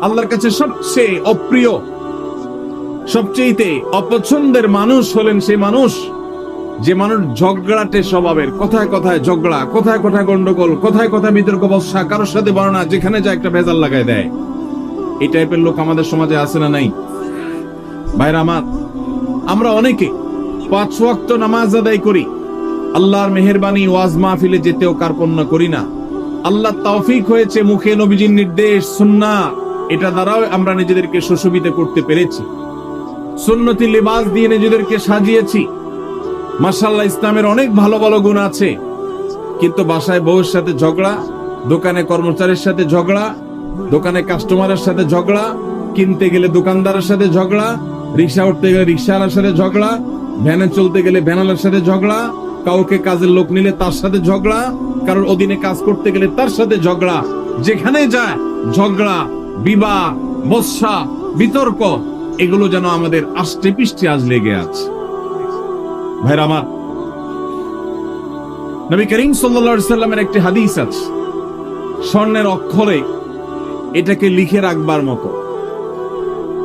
আল্লাহর কাছে সবচেয়ে অপ্রিয়, সবচেয়ে অপছন্দের মানুষ হলেন সেই মানুষ যে মানুষ ঝগড়াটে স্বভাবের, কথায় কথায় ঝগড়া, কথায় কথায় গন্ডগোল, কথায় কথায় বিতর্ক বর্ষা, কারোর সাথে বর্ণনা, যেখানে যায় একটা ভেজাল লাগাই দেয়। এই টাইপের লোক আমাদের সমাজে আছে না নাই? ভাইরা আমার, আমরা অনেকে 5 ওয়াক্ত নামাজ আদায় করি, আল্লাহর মেহেরবানি ওয়াজ মাহফিলে যেতেও কার্পণ্য করি না। আল্লাহ তৌফিক হয়েছে মুখে নবীজির নির্দেশ সুন্নাহ, এটা দ্বারাও আমরা নিজেদেরকে সুশোভিত করতে পেরেছি। সুন্নতি লিবাস দিয়ে নিজেদেরকে সাজিয়েছি। মাশাআল্লাহ, ইসলামের অনেক ভালো ভালো গুণ আছে, কিন্তু বাসায় বউয়ের সাথে ঝগড়া, দোকানে কর্মচারীর সাথে ঝগড়া, দোকানে কাস্টমারের সাথে ঝগড়া, কিনতে গেলে দোকানদারের সাথে ঝগড়া, রিক্সা উঠতে গেলে রিক্সাওয়ালার সাথে ঝগড়া, ভ্যানে চলতে গেলে ভ্যানওয়ালার সাথে ঝগড়া, কাউকে কাজের লোক নিলে তার সাথে ঝগড়া, কারোর অধীনে কাজ করতে গেলে তার সাথে ঝগড়া। যেখানে যায় ঝগড়া, বিবাদ, বর্ষা, বিতর্ক, এগুলো যেন আমাদের আষ্টে পৃষ্ঠে আজ লেগে আছে। ভাইরা আমার, নবী করিম সাল্লাল্লাহু আলাইহি সাল্লামের একটি হাদিস আছে, স্বর্ণের অক্ষরে এটাকে লিখে রাখবার মতো।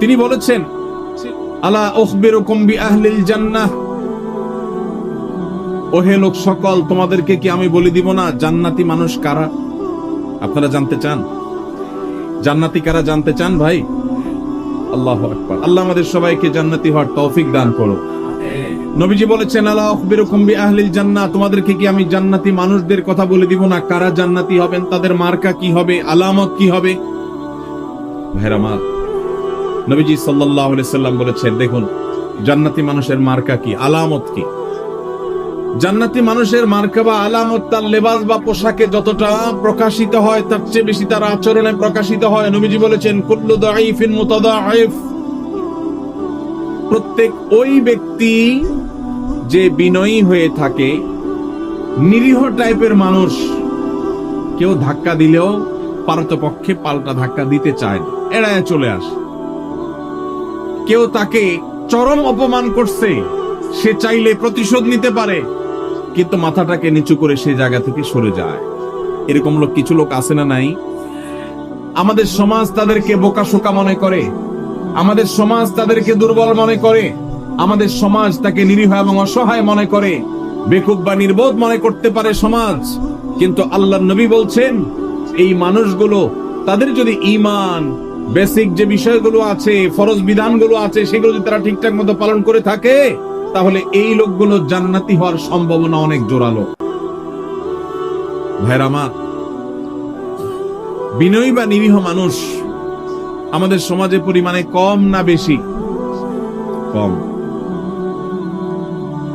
তিনি বলেছেন, আলা উখবিরুকুম বিআহলিল জান্নাহ, ওহে লোক সকল, তোমাদেরকে কি আমি বলে দিব না জান্নাতি মানুষ কারা? আপনারা জানতে চান জান্নাতি কারা? জানতে চান ভাই? আল্লাহু আকবার। আল্লাহ আমাদের সবাইকে জান্নাতি হওয়ার তৌফিক দান করো। নবীজি বলেছেন, আলা উখবিরুকুম বিআহলিল জান্নাহ, তোমাদেরকে কি আমি জান্নাতি মানুষদের কথা বলে দিব না কারা জান্নাতি হবেন, তাদের মার্কা কি হবে, আলামত কি হবে? ভাইরা আমার, নবীজি সাল্লাল্লাহু আলাইহি সাল্লাম বলেছেন, দেখুন জান্নাতি মানুষের মার্কা কি, আলামত কি। জান্নাতি মানুষের মার্কা বা আলামত তার লেবাস বা পোশাকে যতটা প্রকাশিত হয় তার চেয়ে বেশি তার আচরণে প্রকাশিত হয়। নবীজি বলেছেন, কুল্লু দাঈফিন মুতাদাঈফ, প্রত্যেক ওই ব্যক্তি যে বিনয়ী হয়ে থাকে, নিরীহ টাইপের মানুষ, কেউ ধাক্কা দিলেও পারতপক্ষে পাল্টা ধাক্কা দিতে চায় না, এড়ায় চলে আসে। কেউ তাকে চরম অপমান করছে, সে চাইলে প্রতিশোধ নিতে পারে, কিন্তু মাথাটাকে নিচু করে সেই জায়গা থেকে সরে যায়। এরকম লোক কিছু লোক আছে না নাই? আমাদের সমাজ তাদেরকে বোকাশোকা মনে করে, আমাদের সমাজ তাদেরকে দুর্বল মনে করে, আমাদের সমাজ তাকে নিরীহ এবং অসহায় মনে করে, বেকুব বা নির্বোধ মনে করতে পারে সমাজ। কিন্তু আল্লাহর নবী বলছেন, এই মানুষগুলো তাদের যদি ঈমান, বেসিক যে বিষয়গুলো আছে, ফরজ বিধানগুলো আছে, সেগুলো যদি তারা ঠিকঠাক মতো পালন করে থাকে, তাহলে এই লোকগুলো জান্নাতি হওয়ার সম্ভাবনা অনেক জোরালো। ভাইরা আমার, বিনয়ী বা নিরীহ মানুষ আমাদের সমাজে পরিমাণে কম না বেশি? কম।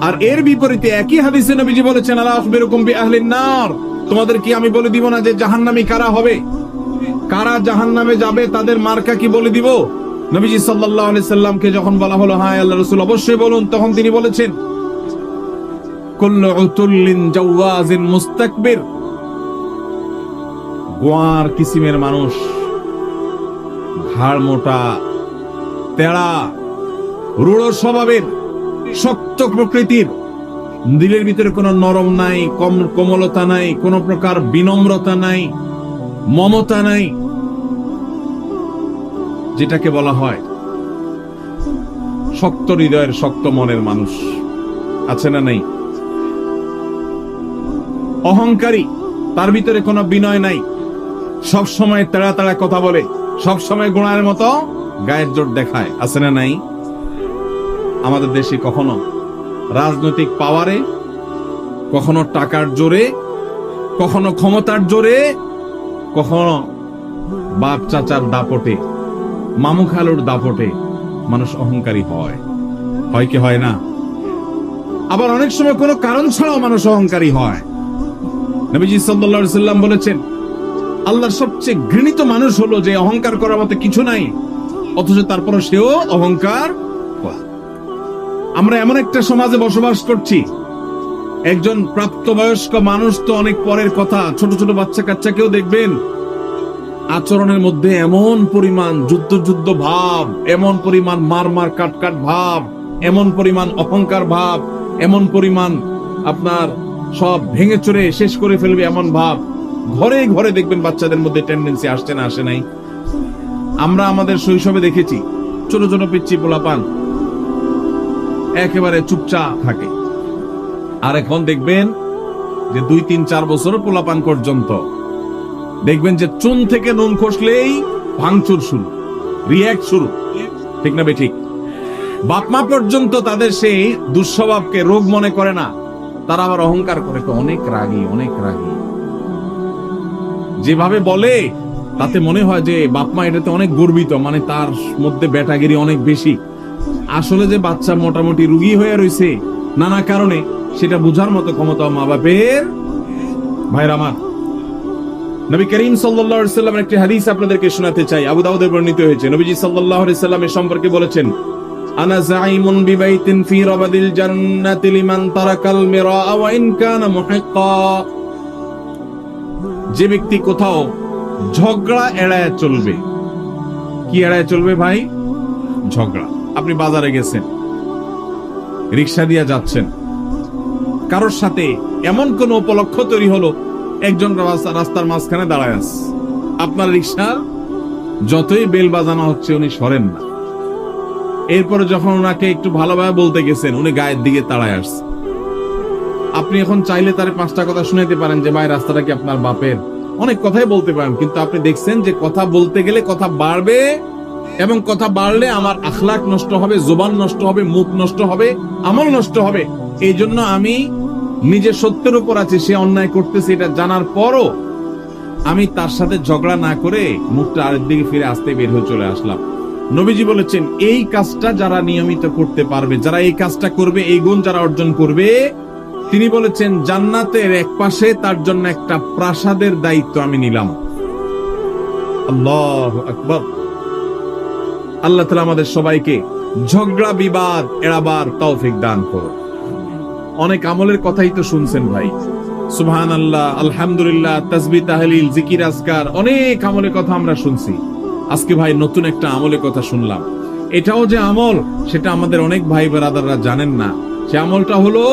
আর এর বিপরীতে একই হাদিসে নবীজি বলেছেন, আলা উখবিরুকুম বিআহলিন নার, তোমাদের কি আমি বলে দিব না যে জাহান্নামী কারা হবে, কারা জাহান্নামে যাবে, তাদের মার্কা কি বলে দিব? নবীজি সাল্লাল্লাহু আলাইহি সাল্লামকে যখন বলা হলো, হ্যাঁ আল্লাহর রাসূল অবশ্যই বলুন, তখন তিনি বলেছেন, কুল্লু উতুল্লিন জাওয়াজিন মুস্তাকবির, গোয়ার কিসিমের মানুষ, ঘাড় মোটা, তেড়া, রূঢ় স্বভাবের, শক্ত প্রকৃতির, দিলের ভিতরে কোনো নরম নাই, কোমলতা নাই, কোন প্রকার বিনম্রতা নাই, মমতা নাই, যেটাকে বলা হয় শক্ত হৃদয়ের, শক্ত মনের মানুষ আছে না নাই? অহংকারী, তার ভিতরে কোনো বিনয় নাই, সব সময় তেড়া তেড়া কথা বলে, সব সময় গোড়ার মতো গায়ের জোর দেখায়, আছে না নাই? আমাদের দেশে কখনো রাজনৈতিক পাওয়ারে, কখনো টাকার জোরে, কখনো ক্ষমতার জোরে, কখনো বাপ চাচার দাপটে, মামু খালুর দাপটে মানুষ অহংকারী হয়, হয় কি হয় না? আবার অনেক সময় কোনো কারণ ছাড়াও মানুষ অহংকারী হয়। নবীজি সাল্লাল্লাহু আলাইহি সাল্লাম বলেছেন, আল্লাহর সবচেয়ে ঘৃণিত মানুষ হলো যে অহংকার করার মতো কিছু নাই, অথচ তারপরে সেও অহংকার। আমরা এমন একটা সমাজে বসবাস করছি, একজন প্রাপ্তবয়স্ক মানুষ তো অনেক পরের কথা, ছোট ছোট বাচ্চা কাচ্চাকেও দেখবেন আচরণের মধ্যে এমন পরিমাণ যুদ্ধ যুদ্ধ ভাব, এমন পরিমাণ মার মার কাট কাট ভাব, এমন পরিমাণ অহংকার ভাব, এমন পরিমাণ আপনার সব ভেঙে চুরে শেষ করে ফেলবে এমন ভাব। ঘরে ঘরে দেখবেন বাচ্চাদের মধ্যে টেন্ডেন্সি আসছে না, আসে নাই? আমরা আমাদের শৈশবে দেখেছি ছোট ছোট পিচ্চি পোলাপান একেবারে চুপচাপ থাকে, আর এখন দেখবেন যে 2, 3, 4 বছর পোলাপান পর্যন্ত দেখবেন যে চুন থেকে নুন খসলেই ভাঙচুর শুরু, রিয়াক্ট শুরু, ঠিক না বেঠিক? বাপমা পর্যন্ত তাদের সেই দুঃস্বভাবকে রোগ মনে করে না, তারা আবার অহংকার করে তো অনেক রাগী, অনেক রাগী। যেভাবে বলে তাতে মনে হয় যে বাপমা এটাতে অনেক গর্বিত, মানে তার মধ্যে ব্যাটাগিরি অনেক বেশি। আসলে যে বাচ্চা মোটামুটি রুগী হয়ে রয়েছে নানা কারণে, সেটা বোঝার মতো ক্ষমতা মা বাপের। ভাইরা আমার, নবী করিম সাল্লাল্লাহু আলাইহি সাল্লামের একটি হাদিস আপনাদেরকে শোনাতে চাই, আবু দাউদে বর্ণিত হয়েছে। নবীজি সাল্লাল্লাহু আলাইহি সাল্লামের সম্পর্কে বলেছেন, আনা যাইমুন বিবাইতিন ফি রাবাদিল জান্নাতি লিমান তারাকাল মিরা ওয়া ইন কানা মুহিক্কা। যে ব্যক্তি কোথাও ঝগড়া এড়ায় চলবে, কি এড়ায় চলবে ভাই? ঝগড়া। আপনি বাজারে গেছেন, রিকশা দিয়ে যাচ্ছেন, কারোর সাথে এমন কোন উপলক্ষ তৈরি হলো, একজন রাস্তার মাঝখানে দাঁড়ায় আছে, আপনার রিকশার যতই বেল বাজানো হচ্ছে উনি সরেন না। এরপরে যখন ওনাকে একটু ভালোভাবে বলতে গেছেন, উনি গায়ের দিকে তাড়ায় আসছে। আপনি এখন চাইলে তার 5টা কথা শুনাইতে পারেন যে ভাই রাস্তাটা কি আপনার বাপের, অনেক কথাই বলতে পারেন, কিন্তু আপনি দেখছেন যে কথা বলতে গেলে কথা বাড়বে, এবং কথা বাড়লে আমার আখলাক নষ্ট হবে, জবান নষ্ট হবে, মুখ নষ্ট হবে, আমল নষ্ট হবে। এই জন্য আমি নিজে সত্যের উপর আছি, সে অন্যায় করতেছে এটা জানার পরও আমি তার সাথে ঝগড়া না করে মুখটা আরেক দিকে ফিরে আসতে বের হয়ে চলে আসলাম। নবীজি বলেছেন, এই কাজটা যারা নিয়মিত করতে পারবে, যারা এই কাজটা করবে, এই গুণ যারা অর্জন করবে, তিনি বলেছেন জান্নাতের এক পাশে তার জন্য একটা প্রাসাদের দায়িত্ব আমি নিলাম। আল্লাহু আকবার। আল্লাহ তাআলা আমাদের সবাইকে ঝগড়া বিবাদ এড়াবার তৌফিক দান করুন। অনেক আমলের কথাই তো শুনছেন ভাই, সুবহানাল্লাহ, আলহামদুলিল্লাহ, তাসবিহ, তাহলিল, জিকির, আজকার, অনেক আমলের কথা আমরা শুনছি। আজকে ভাই নতুন একটা আমলের কথা শুনলাম। এটাও যে আমল সেটা আমাদের অনেক ভাই ব্রাদাররা জানেন না। সে আমলটা হলো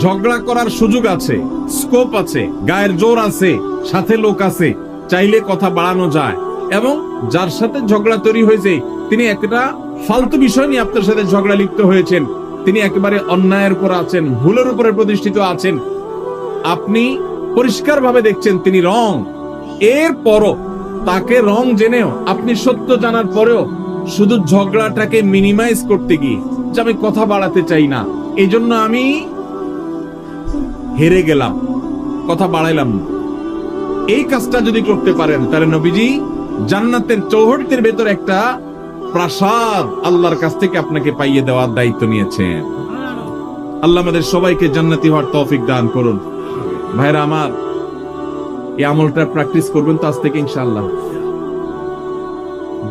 ঝগড়া করার সুযোগ আছে, স্কোপ আছে, গায়ের জোর আছে, সাথে লোক আছে, চাইলে কথা বাড়ানো যায়, এবং যার সাথে ঝগড়া তৈরি হয়েছে তিনি একটা ফালতু বিষয় নিয়ে আপনার সাথে ঝগড়া লিপ্ত হয়েছেন, তিনি একেবারে অন্যায়ের উপর আছেন, ভুলের উপরে প্রতিষ্ঠিত আছেন, আপনি পরিষ্কার ভাবে দেখছেন তিনি রং, এরপরও তাকে রং জেনেও আপনি সত্য জানার পরেও শুধু ঝগড়াটাকে মিনিমাইজ করতে গিয়ে যে আমি কথা বাড়াতে চাই না, এই জন্য আমি হেরে গেলাম, কথা বাড়াইলাম না, এই কাজটা যদি করতে পারেন তাহলে নবীজি জান্নাতের চৌহদ্দির ভেতর একটা প্রাসাদ আল্লাহর কাছ থেকে আপনাকে পাইয়ে দেওয়ার দায়িত্ব নিয়েছেন। আল্লাহ আমাদের সবাইকে জান্নাতি হওয়ার তৌফিক দান করুন। ভাইরা আমার, এই আমলটা প্র্যাকটিস করবেন তো আজ থেকে ইনশাআল্লাহ।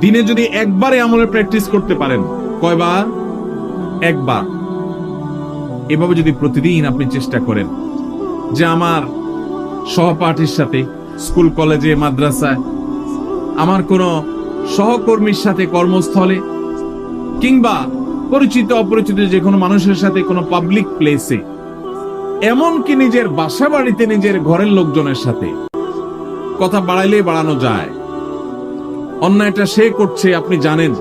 দিনে যদি একবার এই আমলের প্র্যাকটিস করতে পারেন, কয়বার? একবার। এভাবে যদি প্রতিদিন আপনি চেষ্টা করেন যে আমার সহপাঠীর সাথে, স্কুল, কলেজে, মাদ্রাসায়, আমার কোন সহকর্মীর সাথে কর্মস্থলে, কিংবা পরিচিত অপরিচিত যে কোনো মানুষের সাথে কোনো পাবলিক প্লেসে, এমনকি নিজের বাসা বাড়িতে নিজের ঘরের লোকজনের সাথে কথা বাড়াইলে বাড়ানো যায়। অন্যায়টা সে করছে আপনি জানেন,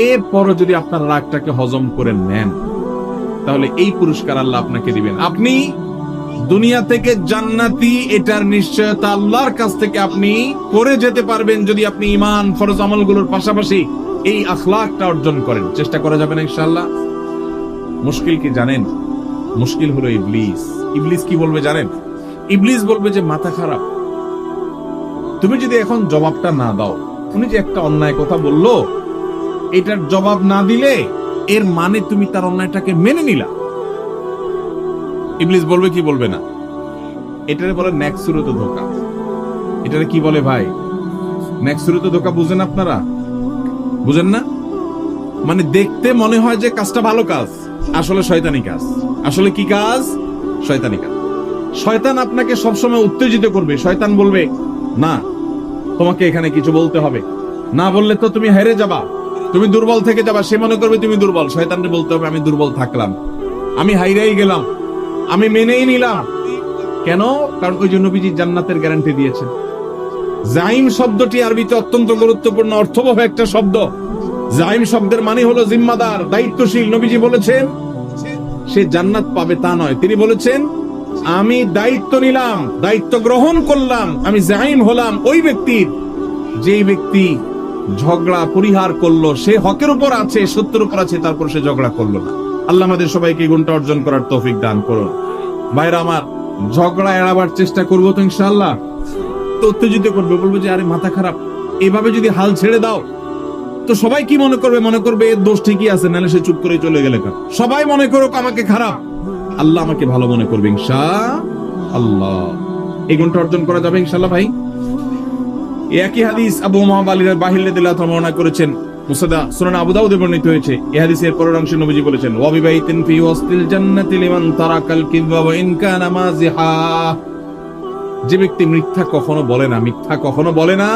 এরপরও যদি আপনার রাগটাকে হজম করে নেন তাহলে এই পুরস্কার আল্লাহ আপনাকে দিবেন। আপনি দুনিয়া থেকে জান্নাতি, এটার নিশ্চয়তা আল্লাহর কাছ থেকে আপনি করে যেতে পারবেন যদি আপনি ঈমান, ফরজ আমলগুলোর পাশাপাশি এই আখলাকটা অর্জন করেন। চেষ্টা করা যাবে না ইনশাআল্লাহ? মুশকিল কি জানেন? মুশকিল হলো ইবলিস। ইবলিস কি বলবে জানেন? ইবলিস বলবে যে মাথা খারাপ, তুমি যদি এখন জবাবটা না দাও, উনি যে একটা অন্যায় কথা বললো এটার জবাব না দিলে এর মানে তুমি তার অন্যায়টাকে মেনে নিলা। ইবলিস বলবে কি বলবে না? এটারে বলে নেক্সুরত ধোঁকা। এটারে কি বলে ভাই? নেক্সুরত ধোঁকা। বুঝেন আপনারা? বুঝেন না? মানে দেখতে মনে হয় যে কাজটা ভালো কাজ, আসলে শয়তানি কাজ। আসলে কি কাজ? শয়তানি কাজ। শয়তান আপনাকে সবসময় উত্তেজিত করবে। শয়তান বলবে না, তোমাকে এখানে কিছু বলতে হবে, না বললে তো তুমি হেরে যাবা, তুমি দুর্বল থেকে যাবা। সে মনে করবে তুমি দুর্বল, শয়তানকে বলতে হবে আমি দুর্বল থাকলাম, আমি হাইরাই গেলাম, আমি মেনেই নিলাম। কেন? কারণ ওই যে নবীজি জান্নাতের গ্যারান্টি দিয়েছেন। জাইম শব্দটি আরবিতে অত্যন্ত গুরুত্বপূর্ণ অর্থবহ একটা শব্দ। জাইম শব্দের মানে হলো জিম্মাদার, দায়িত্বশীল। নবীজি বলেছেন সে জান্নাত পাবে তা নয়, তিনি বলেছেন আমি দায়িত্ব নিলাম, দায়িত্ব গ্রহণ করলাম, আমি জাইম হলাম ওই ব্যক্তির যেই ব্যক্তি ঝগড়া পরিহার করলো, সে হকের উপর আছে, সত্যের উপর আছে, তারপর সে ঝগড়া করলো না। আল্লাহ আমাদের সবাইকে এই গুণটা অর্জন করার তৌফিক দান করুন। ভাইরা আমার, ঝগড়া এড়াবার চেষ্টা করবো তো ইনশাআল্লাহ। তো উত্তেজিত করবে, বলবো যে আরে মাথা খারাপ, এভাবে যদি হাল ছেড়ে দাও তো সবাই কি মনে করবে? মনে করবে এর দোষ ঠিকই আছে, নাহলে সে চুপ করে চলে গেলে সবাই মনে করুক আমাকে খারাপ, আল্লাহ আমাকে ভালো মনে করবে ইনশাআল্লাহ। এই গুণটা অর্জন করা যাবে ইনশাআল্লাহ। ভাই, একই হাদিস আবু উমামা বাহির রাদিয়াল্লাহু তাআলা বর্ণনা করেছেন, মুসনাদ সুনান আবু দাউদে বর্ণিত হয়েছে। এই হাদিসের পরের অংশে নবীজি বলেছেন ওয়া বিবাইতিন ফি ওয়াসতিল জান্নাতি লিমান তারাকাল কিযবা ওয়া ইন কানা মাযিহা। যে ব্যক্তি মিথ্যা কখনো বলে না, মিথ্যা কখনো বলে না,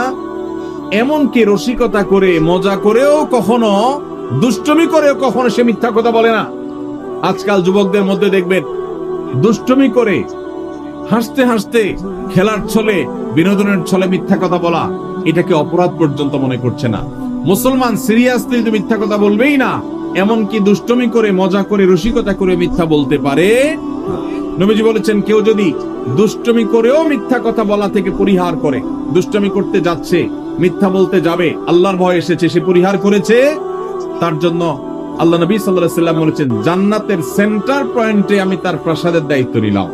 এমনকি রসিকতা করে, মজা করেও কখনো, দুষ্টমি করেও কখনো সে মিথ্যা কথা বলে না। আজকাল যুবকদের মধ্যে দেখবেন দুষ্টমি করে, হাসতে হাসতে, খেলার ছলে, বিনোদনের ছলে মিথ্যা কথা বলা, এটাকে অপরাধ পর্যন্ত মনে করছে না। মুসলমান সিরিয়াসলি তো মিথ্যা কথা বলবেই না, এমনকি দুষ্টমি করে, মজা করে, রসিকতা করে মিথ্যা বলতে পারে। নবীজি বলেছেন কেউ যদি দুষ্টমি করেও মিথ্যা কথা বলা থেকে পরিহার করে, দুষ্টমি করতে যাচ্ছে, মিথ্যা বলতে যাবে, আল্লাহর ভয় এসেছে, সে পরিহার করেছে, তার জন্য আল্লাহ নবী সাল্লাল্লাহু আলাইহি ওয়াসাল্লাম বলেছেন জান্নাতের সেন্টার পয়েন্টে আমি তার প্রাসাদের দায়িত্ব নিলাম।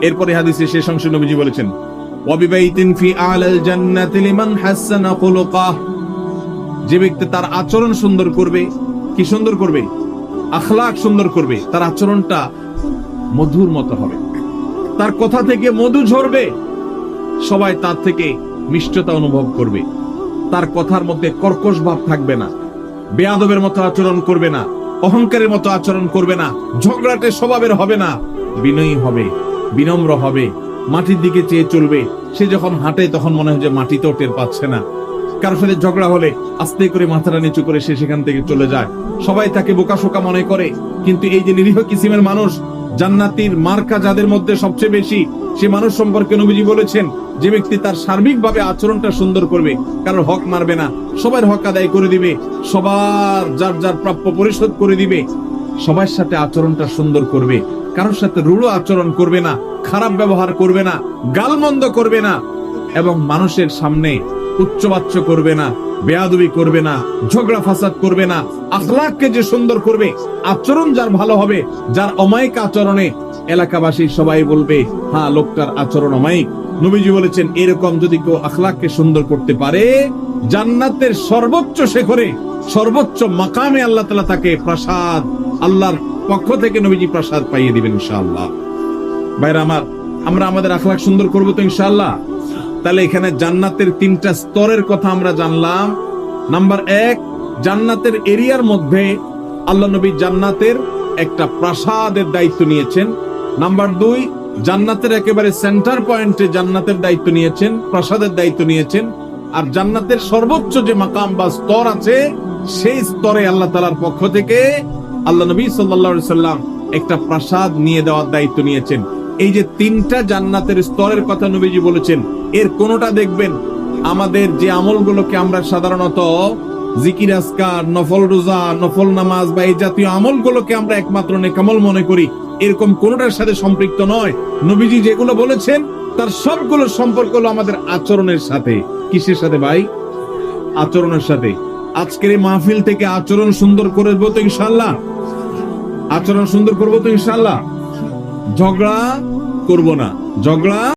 এরপরে হাদিসে শেষ অংশে নবীজি বলেছেন ওয়া বিবাইতিন ফি আলাল জান্নাতি লিমান হাসানা খুলুকাহ। যে ব্যক্তি তার আচরণ সুন্দর করবে, কি সুন্দর করবে? আখলাক সুন্দর করবে, তার আচরণটা মধুর মতো হবে, তার কথা থেকে মধু ঝরবে, সবাই তার থেকে মিষ্টতা অনুভব করবে, তার কথার মধ্যে কর্কশ ভাব থাকবে না, বেয়াদবের মতো আচরণ করবে না, অহংকারের মতো আচরণ করবে না, ঝগড়াটে স্বভাবের হবে না, বিনয়ী হবে, বিনম্র হবে, মাটির দিকে চেয়ে চলবে। সে যখন হাঁটে তখন মনে হয় যে মাটিতেও টের পাচ্ছে না। কারোর সাথে ঝগড়া হলে আস্তে করে মাথাটা নিচু করে সে সেখান থেকে চলে যায়। সবাই তাকে বোকাশোকা মনে করে, কিন্তু এই যে নিরীহ কিসিমের মানুষ, জান্নাতীর মার্কা যাদের মধ্যে সবচেয়ে বেশি, সে মানুষ সম্পর্কে নবীজি বলেছেন যে ব্যক্তি তার সার্বিকভাবে আচরণটা সুন্দর করবে, কারোর হক মারবে না, সবার হক আদায় করে দিবে, সবার যার যার প্রাপ্য পরিশোধ করে দিবে, সবার সাথে আচরণটা সুন্দর করবে, কারোর সাথে রূঢ় আচরণ করবে না, খারাপ ব্যবহার করবে না, গালমন্দ করবে না, এবং মানুষের সামনে উচ্চবাচ্য করবে না, বেয়াদবি করবে না, ঝগড়া ফাসাদ করবে না। আখলাককে যে সুন্দর করবে, আচরণ যার ভালো হবে, যার অমায়িক আচরণে এলাকাবাসী সবাই বলবে হ্যাঁ লোকটার আচরণ অমায়িক। নবীজি বলেছেন এরকম যদি কেউ আখলাককে সুন্দর করতে পারে, জান্নাতের সর্বোচ্চ শিখরে, সর্বোচ্চ মাকামে আল্লাহ তাআলা তাকে প্রাসাদ, আল্লাহর পক্ষ থেকে নবীজি প্রাসাদ পাইয়ে দিবেন ইনশাআল্লাহ। ভাইরা আমার, আমরা আমাদের আখলাক সুন্দর করব তো ইনশাআল্লাহ। তাহলে এখানে জান্নাতের 3টা স্তরের কথা আমরা জানলাম। নাম্বার 1, জান্নাতের এরিয়ার মধ্যে আল্লাহ নবী জান্নাতের একটা প্রাসাদের দায়িত্ব নিয়েছেন। নাম্বার 2, জান্নাতের একেবারে সেন্টার পয়েন্টে জান্নাতের দায়িত্ব নিয়েছেন, প্রাসাদের দায়িত্ব নিয়েছেন। আর জান্নাতের সর্বোচ্চ যে মাকাম বা স্তর আছে, সেই স্তরে আল্লাহ তাআলার পক্ষ থেকে আল্লাহ নবী সাল্লাল্লাহু আলাইহি সাল্লাম একটা প্রাসাদ নিয়ে দেওয়ার দায়িত্ব নিয়েছেন। এই যে 3টা জান্নাতের স্তরের কথা নবীজি বলেছেন, এর কোনটা দেখবেন আমাদের যে আমলগুলোকে আমরা সাধারণত জিকির আজকার, নফল রোজা, নফল নামাজ বা এই জাতীয় আমলগুলোকে আমরা একমাত্র নেকামল মনে করি, এরকম কোনটার সাথে সম্পৃক্ত নয়। নবীজি যেগুলো বলেছেন তার সবগুলো সম্পর্ক হলো আমাদের আচরণের সাথে। কিসের সাথে ভাই? আচরণের সাথে। আজকের এই মাহফিল থেকে আচরণ সুন্দর করবো তো ইনশাআল্লাহ, আচরণ সুন্দর করবো তো ইনশাআল্লাহ। ঝগড়া করব না, ঝগড়া